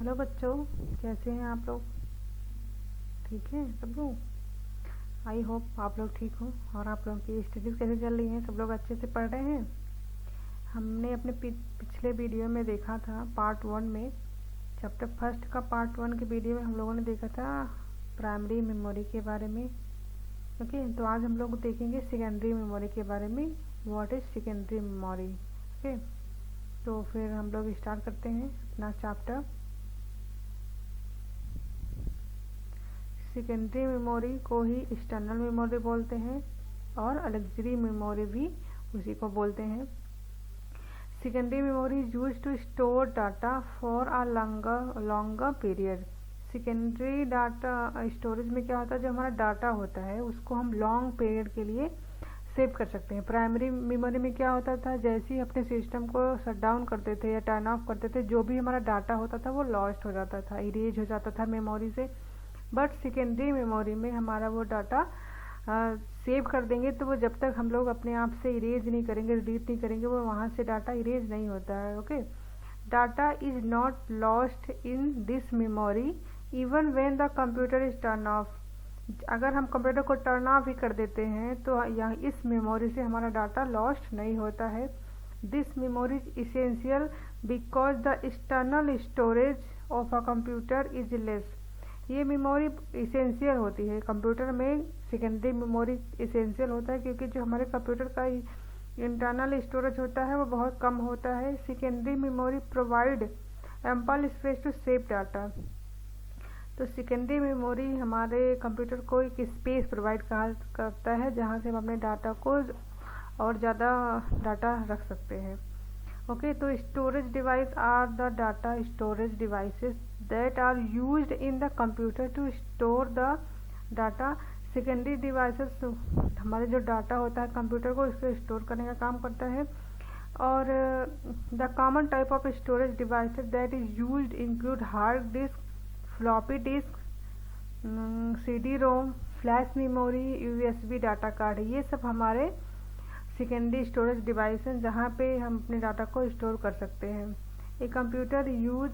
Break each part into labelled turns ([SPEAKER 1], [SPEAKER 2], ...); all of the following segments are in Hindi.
[SPEAKER 1] हेलो बच्चों, कैसे हैं आप लोग? ठीक हैं सब लोग? आई होप आप लोग ठीक हो। और आप लोगों की स्टडीज़ कैसे चल रही हैं? सब लोग अच्छे से पढ़ रहे हैं? हमने अपने पिछले वीडियो में देखा था पार्ट 1 में, चैप्टर फर्स्ट का पार्ट 1 के वीडियो में हम लोगों ने देखा था प्राइमरी मेमोरी के बारे में। ओके, तो आज हम लोग देखेंगे सेकेंडरी मेमोरी के बारे में। What is secondary memory? Okay, तो फिर हम लोग स्टार्ट करते हैं अपना चैप्टर। सेकेंडरी मेमोरी को ही एक्सटर्नल मेमोरी बोलते हैं और ऑक्सिलरी मेमोरी भी उसी को बोलते हैं। Secondary memory is used to store data for a longer period. Secondary data storage में क्या होता है, जो हमारा डाटा होता है उसको हम लॉन्ग पीरियड के लिए सेव कर सकते हैं। प्राइमरी मेमोरी में क्या होता था, जैसे ही अपने सिस्टम को शट डाउन करते थे या टर्न ऑफ करते थे, जो भी हमारा डाटा होता था वो लॉस्ट हो जाता था, इरेज हो जाता था मेमोरी से। बट सेकेंडरी मेमोरी में हमारा वो डाटा सेव कर देंगे तो वो जब तक हम लोग अपने आप से इरेज नहीं करेंगे, डिलीट नहीं करेंगे, वो वहाँ से डाटा इरेज नहीं होता है। Okay, data is not lost in this memory even when the computer is turn off. अगर हम कंप्यूटर को टर्न ऑफ ही कर देते हैं तो यहाँ इस मेमोरी से हमारा डाटा लॉस्ट नहीं होता है। This memory is essential because the external storage of a computer is less. ये मेमोरी इसेंशियल होती है कंप्यूटर में। सेकेंडरी मेमोरी इसेंशियल होता है क्योंकि जो हमारे कंप्यूटर का इंटरनल स्टोरेज होता है वो बहुत कम होता है। Secondary memory provide ample space to save data. तो सेकेंडरी मेमोरी हमारे कंप्यूटर को एक स्पेस प्रोवाइड करता है जहाँ से हम अपने डाटा को और ज़्यादा डाटा रख सकते हैं। ओके, तो storage device are the data storage devices that are used in the computer to store the data। Secondary devices हमारे जो डाटा होता है कंप्यूटर को इसको स्टोर करने का काम करता है। और the common type of storage devices that is used include hard disk, floppy disk, CD ROM, flash memory, USB data card. ये सब हमारे सेकेंडरी स्टोरेज डिवाइस हैं जहाँ पे हम अपने डाटा को स्टोर कर सकते हैं। A computer use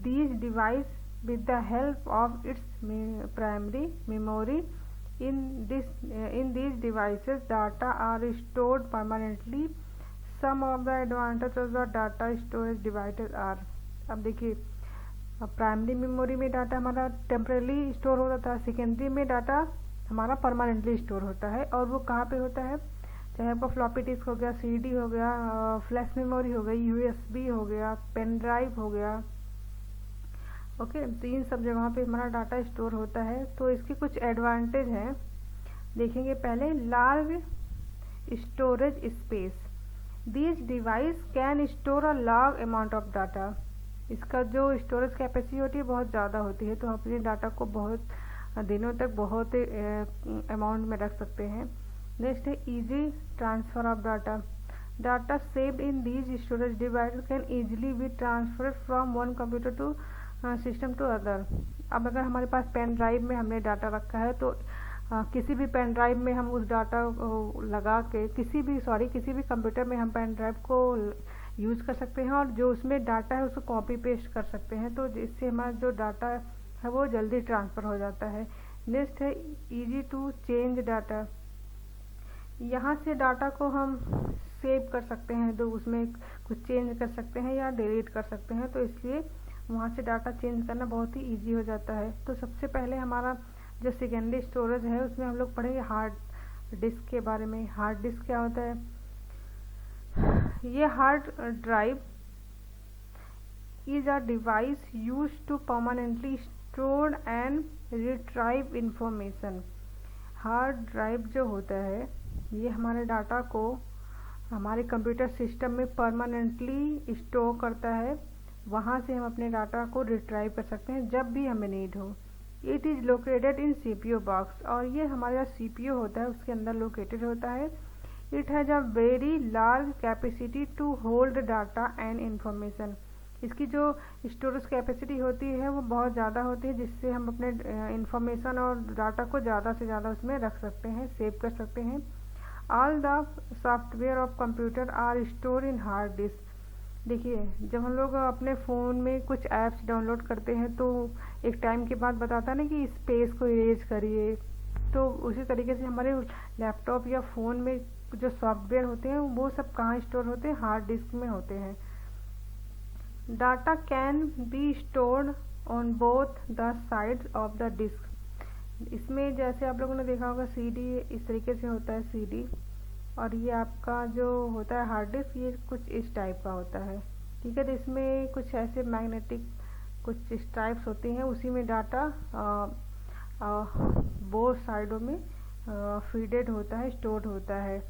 [SPEAKER 1] these device with the help of its primary memory। in these devices data are stored permanently। some of the advantages of data storage devices are। अब देखिए, प्राइमरी मेमोरी में डाटा हमारा टेम्परेली स्टोर होता था, सेकेंडरी में डाटा हमारा परमानेंटली स्टोर होता है। और वो कहाँ पे होता है, चाहे आपका फ्लॉपी डिस्क हो गया, CD हो गया, फ्लैश मेमोरी हो गई, USB हो गया, पेन ड्राइव हो गया। ओके, तो इन सब जगहों पे हमारा डाटा स्टोर होता है। तो इसके कुछ एडवांटेज हैं, देखेंगे पहले। Large storage space, this device can store a large amount of data. इसका जो स्टोरेज कैपेसिटी होती है बहुत ज़्यादा होती है, तो हम अपने डाटा को बहुत दिनों तक बहुत अमाउंट में रख सकते हैं। नेक्स्ट है easy transfer of data. Data saved in these storage device can easily be transferred from one computer to system to other. अब अगर हमारे पास पेन ड्राइव में हमने डाटा रखा है तो किसी भी पेन ड्राइव में हम उस डाटा लगा के किसी भी कंप्यूटर में हम पेन ड्राइव को यूज़ कर सकते हैं और जो उसमें डाटा है उसको कॉपी पेस्ट कर सकते हैं, तो इससे हमारा जो डाटा है वो जल्दी ट्रांसफ़र हो जाता है। नेक्स्ट है इजी टू चेंज डाटा। यहाँ से डाटा को हम सेव कर सकते हैं, तो उसमें कुछ चेंज कर सकते हैं या डिलीट कर सकते हैं, तो इसलिए वहाँ से डाटा चेंज करना बहुत ही इजी हो जाता है। तो सबसे पहले हमारा जो सेकेंडरी स्टोरेज है उसमें हम लोग पढ़ेंगे हार्ड डिस्क के बारे में। हार्ड डिस्क क्या होता है, ये hard drive is a device use to permanently store and retrieve information. Hard drive जो होता है ये हमारे डाटा को हमारे कंप्यूटर सिस्टम में परमानेंटली स्टोर करता है, वहाँ से हम अपने डाटा को रिट्राइव कर सकते हैं जब भी हमें नीड हो। It is located in CPU box, और ये हमारा CPU होता है उसके अंदर लोकेटेड होता है। It has a very large capacity to hold data and information. इसकी जो स्टोरेज कैपेसिटी होती है वो बहुत ज़्यादा होती है, जिससे हम अपने इंफॉर्मेशन और डाटा को ज़्यादा से ज़्यादा उसमें रख सकते हैं, सेव कर सकते हैं। All the software of computer are store in hard disk. देखिए, जब हम लोग अपने फ़ोन में कुछ ऐप्स डाउनलोड करते हैं तो एक टाइम के बाद बताता है ना कि स्पेस को इरेज करिए, तो उसी तरीके से हमारे लैपटॉप या फ़ोन में जो सॉफ्टवेयर होते हैं वो सब कहाँ स्टोर होते हैं, हार्ड डिस्क में होते हैं। Data can be stored on both the sides of the disk. इसमें जैसे आप लोगों ने देखा होगा सीडी इस तरीके से होता है सीडी, और ये आपका जो होता है हार्ड डिस्क ये कुछ इस टाइप का होता है, ठीक है। तो इसमें कुछ ऐसे मैग्नेटिक कुछ स्ट्राइप्स होती हैं, उसी में डाटा बोथ साइडों में फीडेड होता है, स्टोर्ड होता है।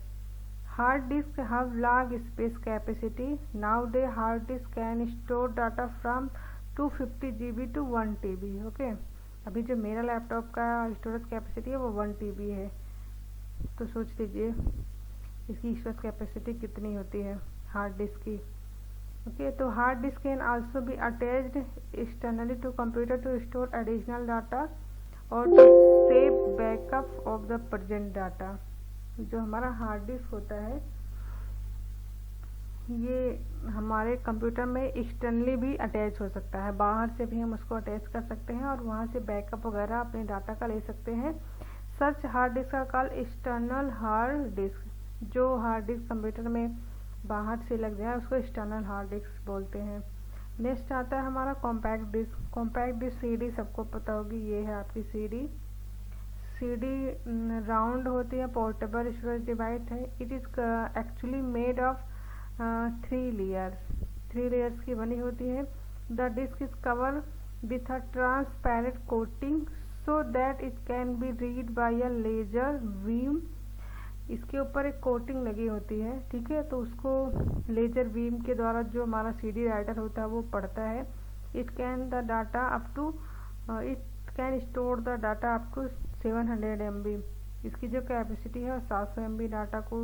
[SPEAKER 1] Hard disk have large space capacity. Nowadays hard disk can store data from 250 GB to 1 TB। Okay, अभी जो मेरा लैपटॉप का स्टोरेज कैपेसिटी है वो 1 TB है, तो सोच लीजिए इसकी स्टोरेज कैपेसिटी कितनी होती है हार्ड डिस्क की। ओके, तो hard disk can also be attached externally to computer to store additional data और to save backup of the present data. जो हमारा हार्ड डिस्क होता है ये हमारे कंप्यूटर में एक्सटर्नली भी अटैच हो सकता है, बाहर से भी हम उसको अटैच कर सकते हैं और वहाँ से बैकअप वगैरह अपने डाटा का ले सकते हैं। सच हार्ड डिस्क का कॉल एक्सटर्नल हार्ड डिस्क। जो हार्ड डिस्क कंप्यूटर में बाहर से लग जाए उसको एक्सटर्नल हार्ड डिस्क बोलते हैं। नेक्स्ट आता है हमारा compact disk. Compact disk CD सबको पता होगी, ये है आपकी सीडी। सीडी राउंड होती है, पोर्टेबल स्टोरेज डिवाइस है। It is actually made of 3 layers की बनी होती है। The disk is cover with a transparent coating so that it can be read by a laser beam. इसके ऊपर एक कोटिंग लगी होती है, ठीक है, तो उसको लेजर बीम के द्वारा जो हमारा सीडी राइटर होता है वो पढ़ता है। It can the data up to it can store the data up to 700 MB। इसकी जो कैपेसिटी है 700 MB डाटा को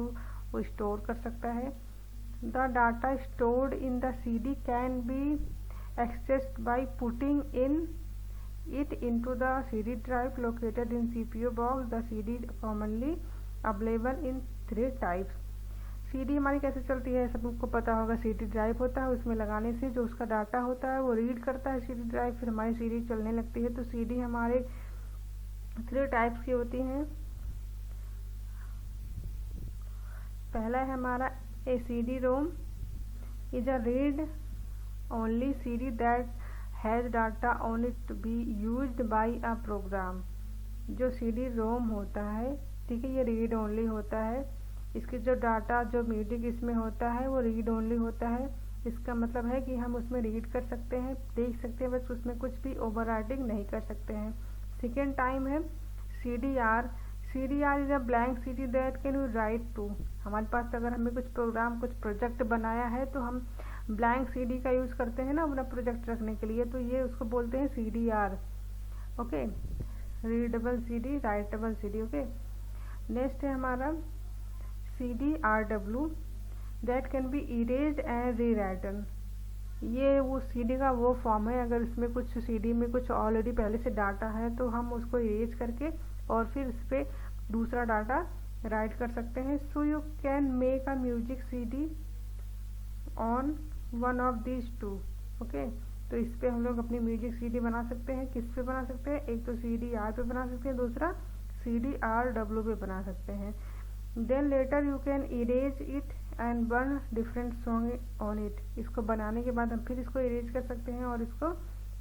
[SPEAKER 1] वो स्टोर कर सकता है। The data stored in the CD can be accessed by putting in it into the CD drive located in CPU box. The CD commonly available in 3 types। CD हमारी कैसे चलती है सबको पता होगा, CD ड्राइव होता है, उसमें लगाने से जो उसका डाटा होता है वो रीड करता है CD ड्राइव, फिर हमारी CD चलने लगती है। तो CD हमारे 3 टाइप्स की होती हैं। पहला है हमारा a CD-ROM is a read only CD that has data on it to be used by a program. जो CD-ROM होता है, ठीक है, ये रीड ओनली होता है। इसकी जो डाटा जो म्यूजिक इसमें होता है वो रीड ओनली होता है। इसका मतलब है कि हम उसमें रीड कर सकते हैं, देख सकते हैं, बस उसमें कुछ भी ओवरराइटिंग नहीं कर सकते हैं। सेकेंड टाइम है CDR। CDR is a blank CD that can you write to. हमारे पास अगर हमें कुछ प्रोग्राम कुछ प्रोजेक्ट बनाया है तो हम ब्लैंक CD का यूज़ करते हैं ना अपना प्रोजेक्ट रखने के लिए, तो ये उसको बोलते हैं CDR। Okay, readable CD, writable CD। Okay, next है हमारा CDRW that can be erased and rewritten. ये वो CD का वो फॉर्म है, अगर इसमें कुछ CD में कुछ ऑलरेडी पहले से डाटा है तो हम उसको इरेज करके और फिर इस पर दूसरा डाटा राइट कर सकते हैं। So you can make a music CD on one of this to. Okay, तो इस पे हम लोग अपनी म्यूजिक CD बना सकते हैं। किस पे बना सकते हैं, एक तो CDR पे बना सकते हैं, दूसरा CDRW पे बना सकते हैं। Then later you can erase it and one different song on it. इसको बनाने के बाद हम फिर इसको इरेज कर सकते हैं और इसको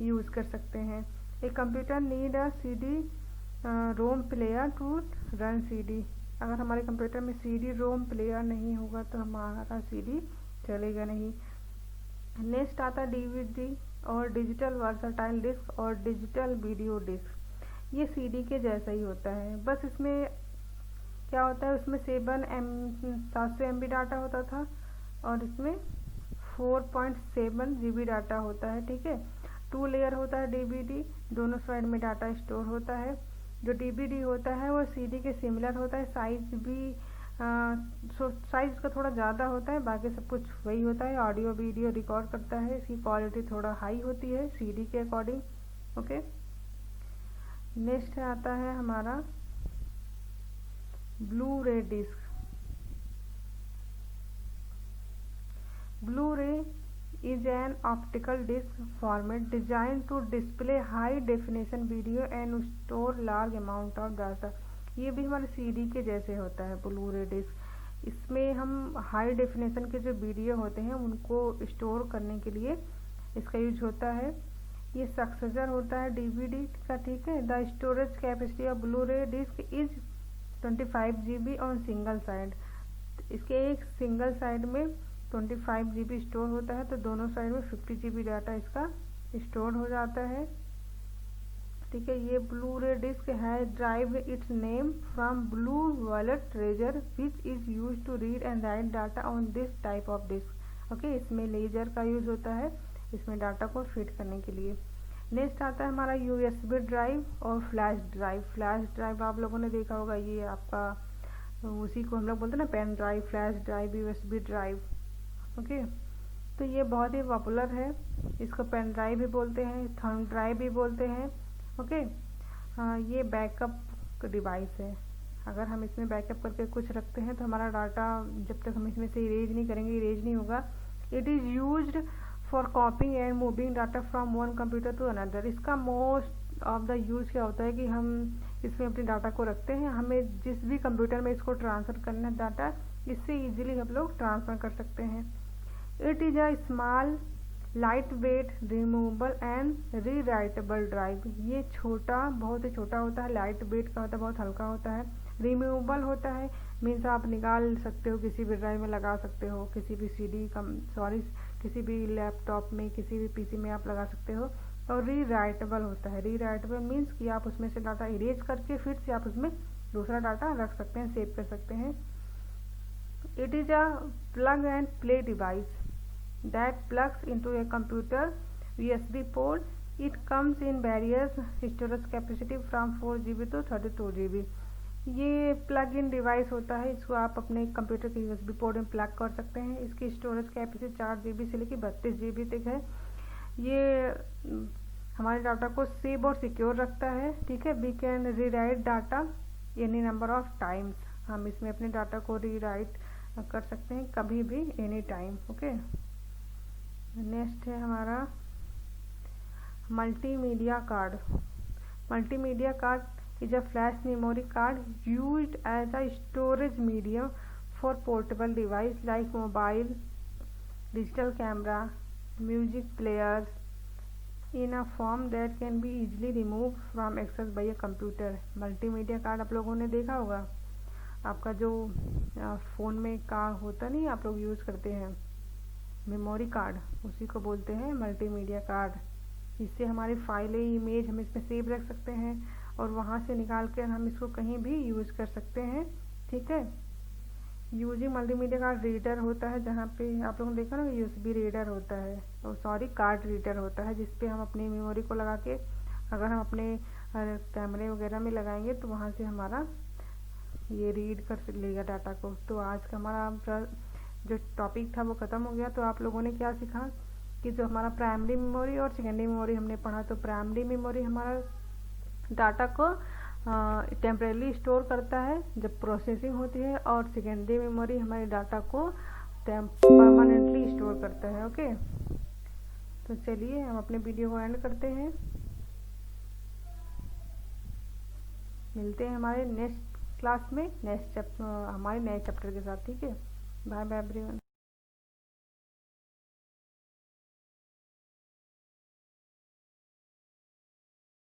[SPEAKER 1] यूज़ कर सकते हैं। एक computer need a CD-ROM player to run CD। अगर हमारे कंप्यूटर में CD-ROM प्लेयर नहीं होगा तो हमारा CD चलेगा नहीं। नेक्स्ट आता है DVD और डिजिटल वर्सटाइल डिस्क और डिजिटल वीडियो डिस्क। ये CD के जैसा ही होता है, बस इसमें क्या होता है, उसमें 700 MB डाटा होता था और इसमें 4.7 GB डाटा होता है, ठीक है। 2 लेयर होता है DVD, दोनों साइड में डाटा स्टोर होता है। जो DVD होता है वो CD के सिमिलर होता है, साइज भी साइज उसका थोड़ा ज़्यादा होता है, बाकी सब कुछ वही होता है, ऑडियो वीडियो रिकॉर्ड करता है। इसकी क्वालिटी थोड़ा हाई होती है CD के अकॉर्डिंग। ओके, नेक्स्ट आता है हमारा ब्लू रे डिस्क। ब्लू रे is an optical disc format designed to display high definition video and store large amount of data। ये भी हमारे CD के जैसे होता है ब्लू रे डिस्क। इसमें हम हाई डेफिनेशन के जो वीडियो होते हैं उनको स्टोर करने के लिए इसका यूज होता है। ये सक्सेसर होता है DVD का, ठीक है। The storage capacity of blue रे disc is 25 GB on single side. इसके एक सिंगल साइड में 25 GB स्टोर होता है, तो दोनों साइड में 50 GB डाटा इसका स्टोर हो जाता है, ठीक है। ये ब्लू रे डिस्क है drive it's name from blue wallet treasure which is use to read and write data on this type of disk. Okay, इसमें लेजर का यूज होता है इसमें डाटा को फिट करने के लिए। नेक्स्ट आता है हमारा USB ड्राइव और फ्लैश ड्राइव। फ्लैश ड्राइव आप लोगों ने देखा होगा, ये आपका उसी को हम लोग बोलते हैं ना, pen drive, flash drive, USB drive. Okay, तो ये बहुत ही पॉपुलर है, इसको पेन ड्राइव भी बोलते हैं, थंब ड्राइव भी बोलते हैं। ओके, ये बैकअप डिवाइस है। अगर हम इसमें बैकअप करके कुछ रखते हैं तो हमारा डाटा जब तक हम इसमें से इरेज नहीं करेंगे इरेज नहीं होगा। It is used for copying and moving data from one computer to another. इसका मोस्ट ऑफ द यूज क्या होता है कि हम इसमें अपने डाटा को रखते हैं, हमें जिस भी कंप्यूटर में इसको ट्रांसफ़र करना है डाटा, इससे इजीली हम लोग ट्रांसफ़र कर सकते हैं। It is a small light weight removable and rewritable drive. ये छोटा, बहुत ही छोटा होता है, लाइट वेट का होता है, बहुत हल्का होता है, रिमूवेबल होता है, मीन्स आप निकाल सकते हो, किसी भी ड्राइव में लगा सकते हो, किसी भी किसी भी लैपटॉप में, किसी भी PC में आप लगा सकते हो। और रीराइटेबल होता है, रीराइटेबल मीन्स कि आप उसमें से डाटा इरेज करके फिर से आप उसमें दूसरा डाटा रख सकते हैं, सेव कर सकते हैं। It is a plug and play device that plugs into a computer USB port. It comes in various storage capacity from 4 GB to 32 GB। ये प्लग इन डिवाइस होता है, इसको आप अपने कंप्यूटर के USB पोर्ट में प्लग कर सकते हैं। इसकी स्टोरेज कैपेसिटी 4 GB से लेकर 32 GB तक है। ये हमारे डाटा को सेव और सिक्योर रखता है, ठीक है। We can rewrite data any number of times. हम इसमें अपने डाटा को रीराइट कर सकते हैं कभी भी, एनी टाइम। ओके, नेक्स्ट है हमारा multimedia card. Multimedia card is a flash memory card used as a storage medium for portable device like mobile, digital camera, music players in a form that can be easily remove from access by a computer. Multimedia card आप लोगों ने देखा होगा, आपका जो फ़ोन में कार्ड होता नहीं, आप लोग यूज़ करते हैं मेमोरी कार्ड, उसी को बोलते हैं मल्टीमीडिया कार्ड। इससे हमारी फाइलें, इमेज हम इसमें सेव रख सकते हैं और वहाँ से निकाल कर हम इसको कहीं भी यूज़ कर सकते हैं, ठीक है। यूजिंग मल्टीमीडिया कार्ड रीडर होता है, जहाँ पे आप लोगों ने देखा ना USB रीडर होता है, और सॉरी कार्ड रीडर होता है, जिसपे हम अपनी मेमोरी को लगा के अगर हम अपने कैमरे वगैरह में लगाएंगे तो वहाँ से हमारा ये रीड कर लेगा डाटा को। तो आज का हमारा जो टॉपिक था वो ख़त्म हो गया। तो आप लोगों ने क्या सीखा कि जो हमारा प्राइमरी मेमोरी और सेकेंडरी मेमोरी हमने पढ़ा, तो प्राइमरी मेमोरी हमारा डाटा को टेम्परेली स्टोर करता है जब प्रोसेसिंग होती है, और सेकेंडरी मेमोरी हमारे डाटा को परमानेंटली स्टोर करता है। ओके, तो चलिए हम अपने वीडियो को एंड करते हैं, मिलते हैं हमारे नेक्स्ट क्लास में हमारे नए चैप्टर के साथ, ठीक है। Bye bye everyone.